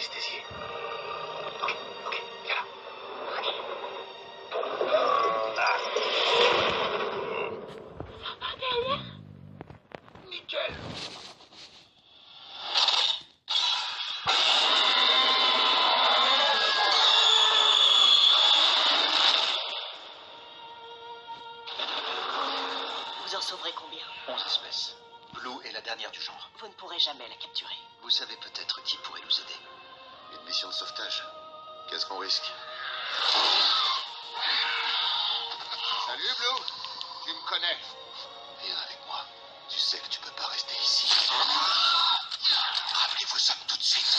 anesthésié. Ok, ok, viens là. Derrière. Nickel. Vous en sauverez combien? 11 espèces. Blue est la dernière du genre. Vous ne pourrez jamais la capturer. Vous savez peut-être qui pourrait nous aider. Une mission de sauvetage. Qu'est-ce qu'on risque? Salut Blue. Tu me connais. Viens avec moi. Tu sais que tu peux pas rester ici. Rappelez-vous ça tout de suite.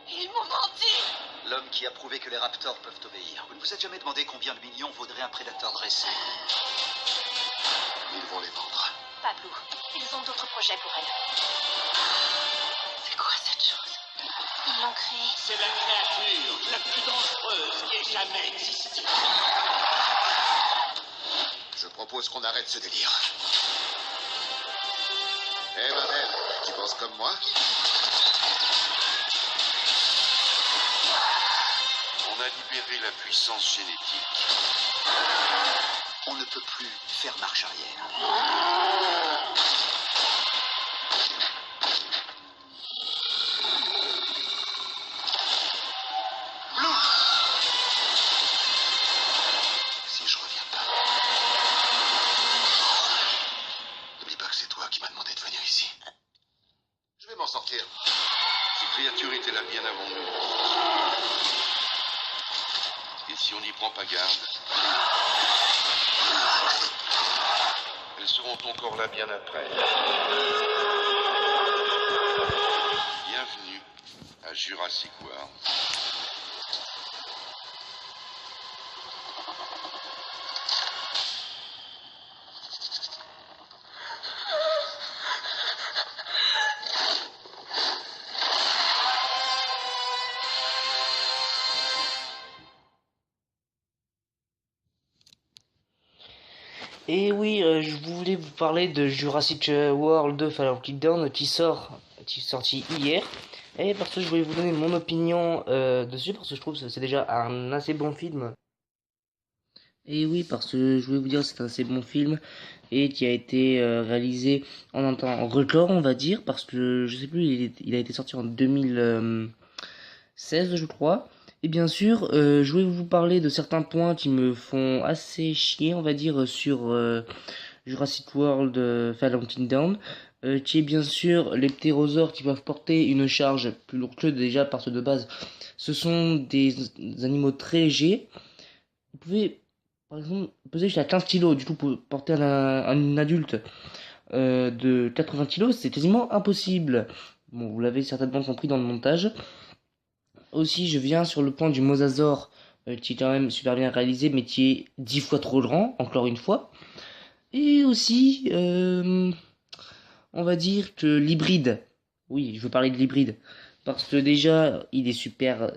Ils m'ont menti. L'homme qui a prouvé que les raptors peuvent obéir. Vous ne vous êtes jamais demandé combien de millions vaudrait un prédateur dressé? Ils vont les vendre. Pas Blue. Ils ont d'autres projets pour elle. C'est quoi cette chose? Ils l'ont créée. C'est la créature la plus dangereuse qui ait jamais existé. Je propose qu'on arrête ce délire. Hé, ma belle, tu penses comme moi? On a libéré la puissance génétique. On ne peut plus faire marche arrière. Si je reviens pas. N'oublie pas que c'est toi qui m'as demandé de venir ici. Je vais m'en sortir. Ces créatures étaient là bien avant nous. Et si on n'y prend pas garde, elles seront encore là bien après. Bienvenue à Jurassic World. Et oui, je voulais vous parler de Jurassic World 2 Fallen Kingdom qui est sorti hier. Et parce que je voulais vous donner mon opinion dessus, parce que je trouve que c'est déjà un assez bon film. Et oui, parce que je voulais vous dire que c'est un assez bon film et qui a été réalisé en un temps record, on va dire, parce que je sais plus, il a été sorti en 2016, je crois. Et bien sûr, je voulais vous parler de certains points qui me font assez chier, on va dire, sur Jurassic World Fallen Kingdom, qui est bien sûr les ptérosaures qui peuvent porter une charge plus lourde que déjà, parce que de base, ce sont des animaux très légers. Vous pouvez, par exemple, peser jusqu'à 15 kg, du coup, pour porter un adulte de 80 kg, c'est quasiment impossible. Bon, vous l'avez certainement compris dans le montage. Aussi, je viens sur le point du mosasaure, qui est quand même super bien réalisé, mais qui est 10 fois trop grand, encore une fois. Et aussi, on va dire que l'hybride, oui, je veux parler de l'hybride, parce que déjà, il est super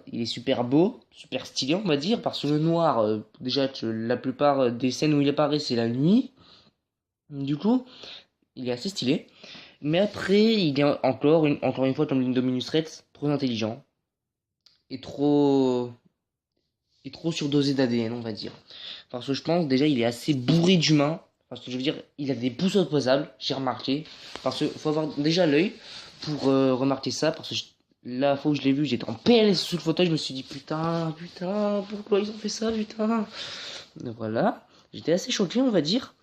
beau, super stylé, on va dire, parce que le noir, déjà, que la plupart des scènes où il apparaît, c'est la nuit. Du coup, il est assez stylé. Mais après, il est encore une fois, comme l'Indominus Rex, trop intelligent. Et trop surdosé d'ADN, on va dire. Parce que je pense déjà il est assez bourré d'humains. Parce que je veux dire, il a des pouces opposables, j'ai remarqué. Parce qu'il faut avoir déjà l'œil pour remarquer ça. Parce que la fois où je l'ai vu, j'étais en PLS sous le fauteuil, je me suis dit putain, pourquoi ils ont fait ça, putain. Voilà, j'étais assez choqué, on va dire.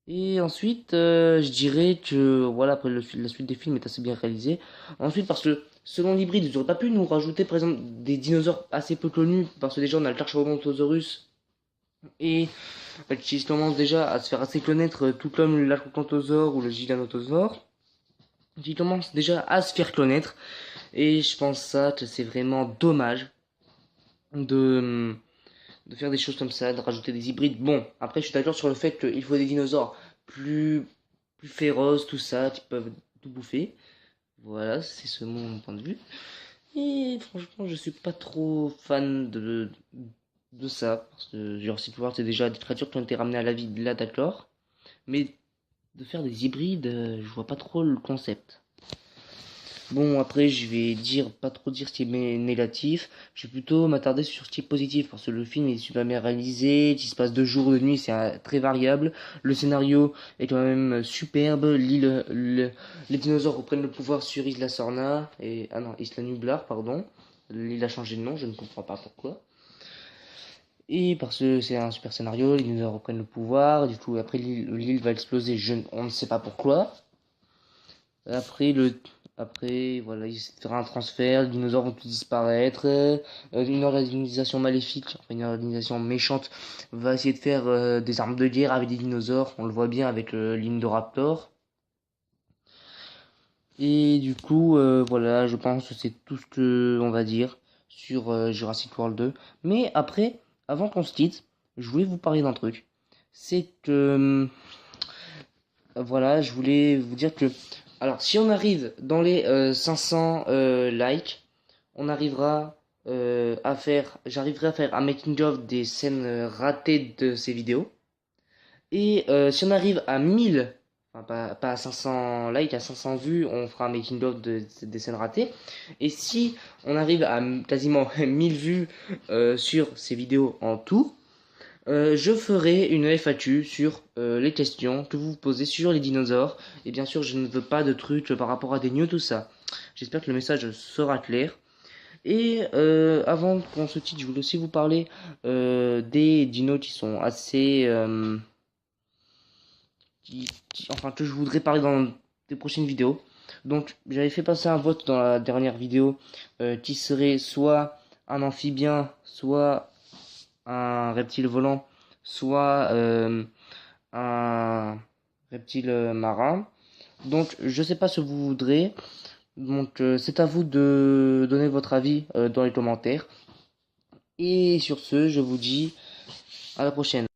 Et ensuite, je dirais que voilà, après la suite des films est assez bien réalisée. Ensuite, parce que selon l'hybride, ils auraient pas pu nous rajouter par exemple des dinosaures assez peu connus, parce que déjà on a le Carcharodontosaurus et qui commence déjà à se faire assez connaître, tout comme l'Acrocanthosaure ou le Giganotosaure, qui commence déjà à se faire connaître. Et je pense ça que c'est vraiment dommage de faire des choses comme ça, de rajouter des hybrides. Bon, après je suis d'accord sur le fait qu'il faut des dinosaures plus féroces, tout ça, qui peuvent tout bouffer. Voilà, c'est mon point de vue. Et franchement, je suis pas trop fan de ça, parce que Jurassic World, c'est déjà des créatures qui ont été ramenées à la vie, là d'accord. Mais de faire des hybrides, je vois pas trop le concept. Bon, après, je vais pas trop dire ce qui est négatif. Je vais plutôt m'attarder sur ce qui est positif, parce que le film est super bien réalisé, il se passe de jour, de nuit, c'est très variable. Le scénario est quand même superbe. Les dinosaures reprennent le pouvoir sur Isla Sorna, ah non, Isla Nublar, pardon. L'île a changé de nom, je ne comprends pas pourquoi. Et parce que c'est un super scénario, les dinosaures reprennent le pouvoir, du coup, après l'île va exploser, on ne sait pas pourquoi. Après, voilà, il fera un transfert, les dinosaures vont tous disparaître, une organisation maléfique, enfin une organisation méchante, va essayer de faire des armes de guerre avec des dinosaures, on le voit bien avec l'Indoraptor. Et du coup, voilà, je pense que c'est tout ce que on va dire sur Jurassic World 2. Mais après, avant qu'on se quitte, je voulais vous parler d'un truc. C'est que, voilà, je voulais vous dire que, alors, si on arrive dans les 500 likes, on arrivera j'arriverai à faire un making of des scènes ratées de ces vidéos. Et si on arrive à 1000, enfin pas à 500 likes, à 500 vues, on fera un making of des scènes ratées. Et si on arrive à quasiment 1000 vues sur ces vidéos en tout, je ferai une FAQ sur les questions que vous vous posez sur les dinosaures. Et bien sûr, je ne veux pas de trucs par rapport à des news, tout ça. J'espère que le message sera clair. Et avant qu'on se quitte, je voulais aussi vous parler des dinos qui sont assez... enfin, que je voudrais parler dans des prochaines vidéos. Donc, j'avais fait passer un vote dans la dernière vidéo qui serait soit un amphibien, soit un reptile volant, soit un reptile marin. Donc, je sais pas ce que vous voudrez. Donc, c'est à vous de donner votre avis dans les commentaires. Et sur ce, je vous dis à la prochaine.